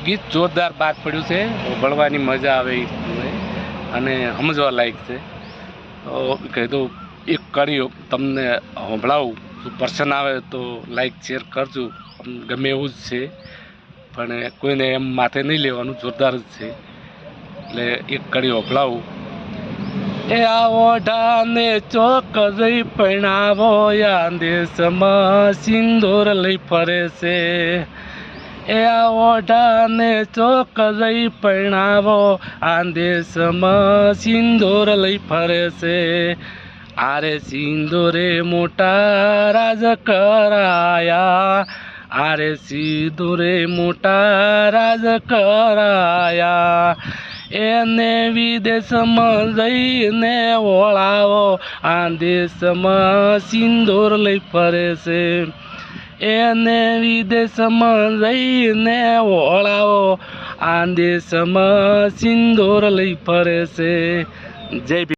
ગીત જોરદાર બાદ પડ્યું છે, ભણવાની મજા આવે અને સમજવા લાયક છે. કીધું એક કડી તમને સંભળાવું, પર્સન આવે તો લાઈક શેર કરજો. ગમે એવું જ છે, પણ કોઈને એમ માથે નહીં લેવાનું, જોરદાર જ છે. એટલે એક કડી સંભળાવું. એ આ ઓઢાને ચોક જઈ પૈણાવો, આ દેશમાં સિંદૂર લઈ ફરે છે. એ આ ઓઢાને ચોક જઈ પૈણાવો, આ દેશમાં સિંદૂર લઈ ફરે છે. આરે સિંદૂરે મોટા રાજ કરાયા, આરે સિંદૂરે મોટા રાજ કરાયા. એને વિદેશમાં જઈને ઓળાવો, આ દેશમાં સિંદૂર લઈ ફરે છે. એને વિદેશમાં જઈને ઓળાવો, આ દેશમાં સિંદૂર લઈ ફરે છે. જય ભીમ.